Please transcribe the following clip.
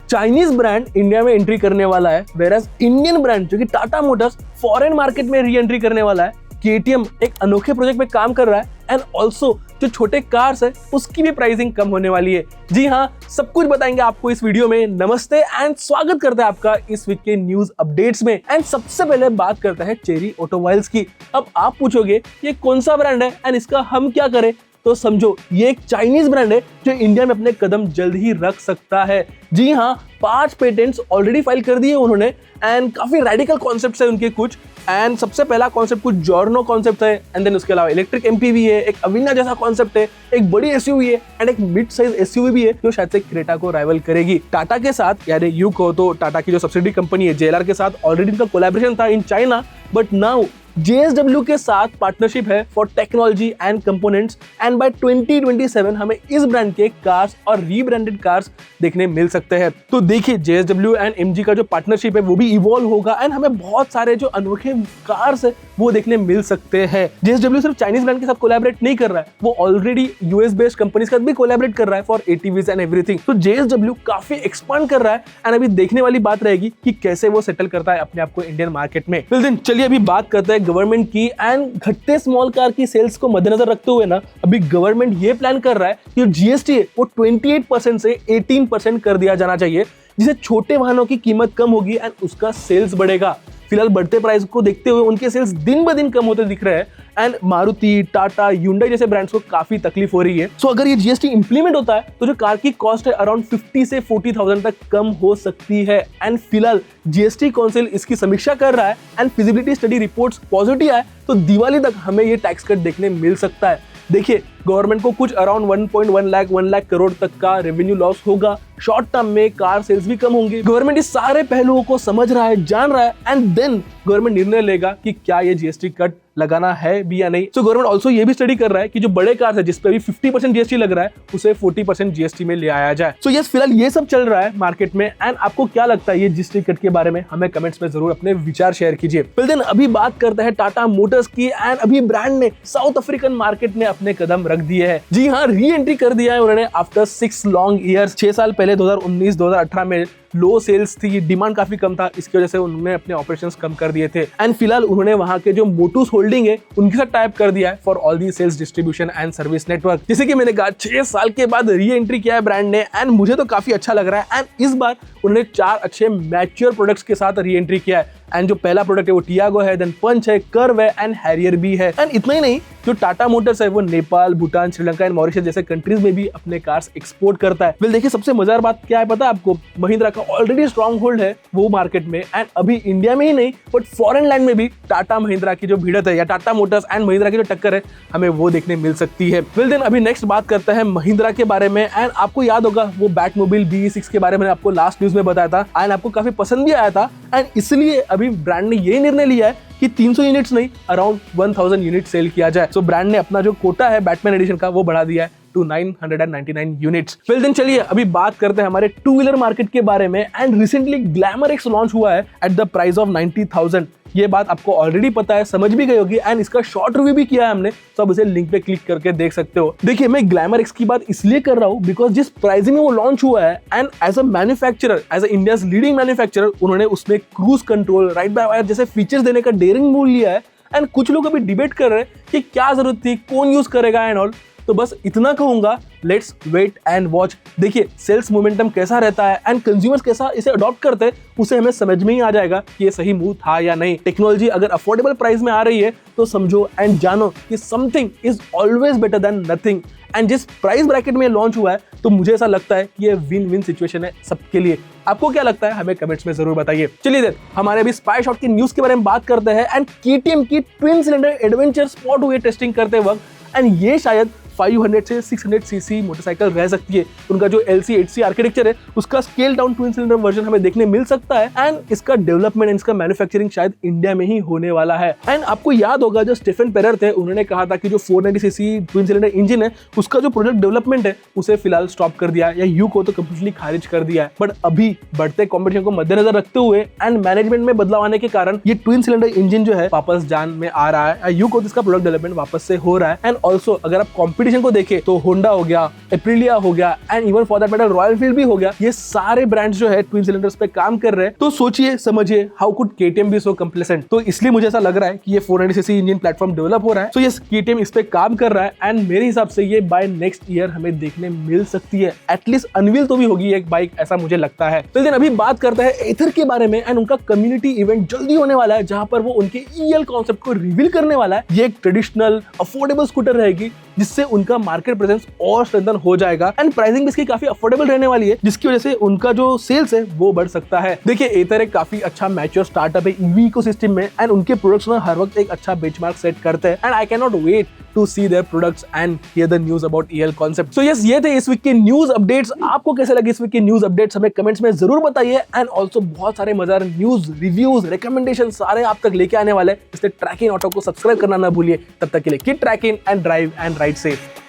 Chinese brand India में entry करने वाला है, वेरएज इंडियन ब्रांड जो कि टाटा मोटर्स फॉरेन मार्केट में री एंट्री करने वाला है। केटीएम एक अनोखे प्रोजेक्ट में काम कर रहा है एंड ऑल्सो जो छोटे कार्स है उसकी भी प्राइसिंग कम होने वाली है। जी हाँ, सब कुछ बताएंगे आपको इस वीडियो में। नमस्ते एंड स्वागत करते हैं आपका इस वीक के न्यूज अपडेट्स में। एंड सबसे पहले बात करते हैं चेरी ऑटोमोबाइल्स की। अब आप पूछोगे ये कौन सा ब्रांड है एंड इसका हम क्या करें, तो समझो ये एक चाइनीज ब्रांड है जो इंडिया में अपने कदम जल्द ही रख सकता है। जी हाँ, 5 पेटेंट्स ऑलरेडी फाइल कर दिए उन्होंने एंड काफी रेडिकल कॉन्सेप्ट्स है उनके कुछ। एंड सबसे पहला कॉन्सेप्ट कुछ जॉर्नो कॉन्सेप्ट है एंड देन उसके अलावा इलेक्ट्रिक एमपीवी है, एक अविन्या जैसा कॉन्सेप्ट है, एक बड़ी एसयूवी है एंड एक मिड साइज एसयूवी भी है जो शायद से क्रेटा को राइवल करेगी। टाटा के साथ यानी यू कहो तो टाटा की जो सब्सिडी कंपनी है जेएलआर के साथ ऑलरेडी इनका कोलैबोरेशन था in China, but now JSW के साथ पार्टनरशिप है for technology and components and by 2027 हमें इस ब्रांड के कार्स और रीब्रांडेड कार्स देखने मिल सकते हैं। तो देखिए JSW एंड MG का जो पार्टनरशिप है वो भी इवॉल्व होगा एंड हमें बहुत सारे जो अनोखे कार्स है वो देखने मिल सकते हैं। JSW सिर्फ चाइनीज ब्रांड के साथ कोलैबोरेट नहीं कर रहा है, वो ऑलरेडी यूएस बेस्ड कंपनीज के साथ भी कोलैबोरेट कर रहा है फॉर ATVs एंड एवरीथिंग। तो JSW काफी एक्सपांड कर रहा है एंड अभी देखने वाली बात रहेगी कि कैसे वो सेटल करता है अपने आप को इंडियन मार्केट में। फिर दिन चलिए अभी बात करते हैं गवर्नमेंट की एंड घटते स्मॉल कार की सेल्स को मद्देनजर रखते हुए ना अभी गवर्नमेंट ये प्लान कर रहा है कि जीएसटी है वो 28% से 18% कर दिया जाना चाहिए, जिससे छोटे वाहनों की कीमत कम होगी एंड उसका सेल्स बढ़ेगा। फिलहाल बढ़ते प्राइस को देखते हुए उनके सेल्स दिन ब दिन कम होते दिख रहे हैं एंड मारुति, टाटा, ह्युंडई जैसे ब्रांड्स को काफी तकलीफ हो रही है। सो अगर ये जीएसटी इंप्लीमेंट होता है तो जो कार की कॉस्ट है अराउंड 50 से 40,000 तक कम हो सकती है। एंड फिलहाल जीएसटी काउंसिल इसकी समीक्षा कर रहा है and feasibility study reports positive आए तो दिवाली तक हमें ये टैक्स कट देखने मिल सकता है। देखिए गवर्नमेंट को कुछ अराउंड 1 लाख करोड़ तक का रेवेन्यू लॉस होगा। शॉर्ट टर्म में कार सेल्स भी कम होंगे। गवर्नमेंट इस सारे पहलुओं को समझ रहा है, जान रहा है एंड देन गवर्नमेंट निर्णय लेगा कि क्या ये जीएसटी कट लगाना है भी या नहीं। सो गवर्नमेंट ऑल्सो ये भी स्टडी कर रहा है कि जो बड़े कार्स है जिस पे अभी 50% जीएसटी लग रहा है उसे 40% जीएसटी में ले आया जाए। सो यस, फिलहाल ये सब चल रहा है मार्केट में एंड आपको क्या लगता है ये जीएसटी कट के बारे में हमें कमेंट्स में जरूर अपने विचार शेयर कीजिए। फिर दिन अभी बात करते हैं टाटा मोटर्स की एंड अभी ब्रांड ने साउथ अफ्रीकन मार्केट में अपने कदम रख दिए हैं। जी हाँ, री एंट्री कर दिया है उन्होंने आफ्टर 6 लॉन्ग ईयर्स। 6 साल पहले 2019-2018 में लो सेल्स थी, डिमांड काफी कम था, इसकी वजह से उन्होंने अपने ऑपरेशंस कम कर दिए थे एंड फिलहाल उन्होंने वहां के जो मोटूस होल्डिंग है उनके साथ टाइप कर दिया है for all the sales distribution and service network. जैसे कि मैंने कहा 6 साल के बाद री एंट्री किया है ब्रांड ने एंड मुझे तो काफी अच्छा लग रहा है एंड इस बार उन्होंने 4 अच्छे मैच्योर प्रोडक्ट्स के साथ री एंट्री किया है एंड जो पहला प्रोडक्ट है वो टियागो है, देन पंच है, कर्व है एंड हैरियर भी है। एंड इतना ही नहीं, जो टाटा मोटर्स है वो नेपाल, भूटान, श्रीलंका एंड मॉरिशस जैसे कंट्रीज में भी अपने कार्स एक्सपोर्ट करता है। वेल देखिए सबसे मजेदार बात क्या है पता है आपको, महिंद्रा का ऑलरेडी स्ट्रॉन्ग होल्ड है वो मार्केट में एंड अभी इंडिया में ही नहीं बट फॉरेन लैंड में भी टाटा महिंद्रा की जो भिड़त है या टाटा मोटर्स एंड महिंद्रा की जो टक्कर है हमें वो देखने मिल सकती है। वेल देन अभी नेक्स्ट बात करते हैं महिंद्रा के बारे में एंड आपको याद होगा वो बैटमोबिल BE6 के बारे में आपको लास्ट न्यूज में बताया था एंड आपको काफी पसंद भी आया था एंड इसलिए अभी ब्रांड ने यही निर्णय लिया है कि 300 यूनिट्स नहीं अराउंड 1000 यूनिट सेल किया जाए। सो ब्रांड ने अपना जो कोटा है बैटमैन एडिशन का वो बढ़ा दिया है टू 999 यूनिट्स। फिर दिन चलिए अभी बात करते हैं हमारे टू व्हीलर मार्केट के बारे में and recently glamour x launch हुआ है एट द प्राइस ऑफ 90,000। ये बात आपको ऑलरेडी पता है, समझ भी गई होगी एंड इसका शॉर्ट रिव्यू भी किया है हमने, तो आप इसे लिंक पे क्लिक करके देख सकते हो। देखिए मैं ग्लैमर एक्स की बात इसलिए कर रहा हूँ बिकॉज जिस प्राइसिंग में वो लॉन्च हुआ है and as a manufacturer, as a India's leading manufacturer, उन्होंने उसमें cruise control, ride by wire जैसे फीचर्स देने का डेयरिंग मूव लिया है एंड कुछ लोग अभी डिबेट कर रहे हैं कि क्या जरूरत थी, कौन यूज करेगा एंड ऑल। तो बस इतना कहूंगा, लेट्स वेट एंड वॉच। देखिए सेल्स मोमेंटम कैसा रहता है एंड कंज्यूमर्स कैसा इसे अडॉप्ट करते हैं उसे हमें समझ में ही आ जाएगा कि ये सही मूव था या नहीं। टेक्नोलॉजी अगर अफोर्डेबल प्राइस में आ रही है तो समझो एंड जानो कि something is always better than nothing and जिस प्राइस ब्रैकेट में लॉन्च हुआ है तो मुझे ऐसा लगता है कि ये विन विन सिचुएशन है सबके लिए। आपको क्या लगता है हमें कमेंट्स में जरूर बताइए। चलिए देख हमारे अभी स्पाई शॉट की न्यूज के बारे में बात करते हैं एंड केटीएम की ट्विन सिलेंडर एडवेंचर स्पॉट हुई टेस्टिंग करते वक्त एंड ये शायद 500 से 600 सीसी मोटरसाइकिल रह सकती है। उनका जो LC8C आर्किटेक्चर है उसका scale down twin cylinder version हमें देखने मिल सकता है एंड इसका डेवलपमेंट एंड इसका मैन्युफैक्चरिंग शायद इंडिया में ही होने वाला है। एंड आपको याद होगा जो स्टीफन पेरर थे उन्होंने कहा था कि जो 490 सीसी ट्विन सिलेंडर इंजन है उसका जो प्रोडक्ट डेवलपमेंट है उसे फिलहाल स्टॉप कर दिया या यू को तो कंप्लीटली खारिज कर दिया है। बट अभी बढ़ते कॉम्पिटिशन को मद्देनजर रखते हुए एंड मैनेजमेंट में बदलाव आने के कारण ये ट्विन सिलेंडर इंजन जो है वापस जान में आ रहा है। यू को इसका प्रोडक्ट डेवलपमेंट वापस से हो रहा है एंड ऑल्सो अगर आप कॉम्पिटिशन कंपटीशन को देखे तो होंडा हो गया, एप्रिलिया हो गया and even for that matter royal Enfield भी हो गया, ये सारे ब्रांड्स जो है ट्विन सिलेंडर्स पे काम कर रहे हैं। तो सोचिए समझिए how could KTM be so complacent. तो इसलिए मुझे ऐसा लग रहा है कि ये 490cc इंजन प्लेटफॉर्म डेवलप हो रहा है। सो यस केटीएम इस पे काम कर रहा है एंड मेरे हिसाब से ये बाय नेक्स्ट ईयर हमें देखने मिल सकती है। एटलीस्ट अनवील तो भी होगी एक बाइक, ऐसा मुझे लगता है। तो लेकिन अभी बात करते हैं एथर के बारे में एंड उनका कम्युनिटी इवेंट जल्दी होने वाला है जहां पर वो उनके ईएल कॉन्सेप्ट को रिवील करने वाला है। ये एक ट्रेडिशनल अफोर्डेबल स्कूटर रहेगी जिससे उनका मार्केट प्रेजेंस और स्ट्रेंथन हो जाएगा एंड प्राइसिंग भी इसकी काफी अफोर्डेबल रहने वाली है, जिसकी वजह से उनका जो सेल्स है वो बढ़ सकता है। देखिए एथर एक काफी अच्छा मैच्योर स्टार्टअप है ईवी इकोसिस्टम में एंड उनके प्रोडक्ट्स में हर वक्त एक अच्छा बेंचमार्क सेट करते हैं and I can not wait to see their products and hear the news about EL concept. So yes, ये थे इस वीक के न्यूज अपडेट्स। आपको कैसे लगे इस वीक के न्यूज अपडेट्स हमें कमेंट्स में जरूर बताइए एंड ऑल्सो बहुत सारे मजेदार न्यूज, रिव्यूज, रिकमेंडेशन सारे आप तक लेके आने वाले हैं, इसलिए ट्रैकिंग ऑटो को सब्सक्राइब करना ना भूलिए। तब तक के लिए keep trekking and drive and ride safe.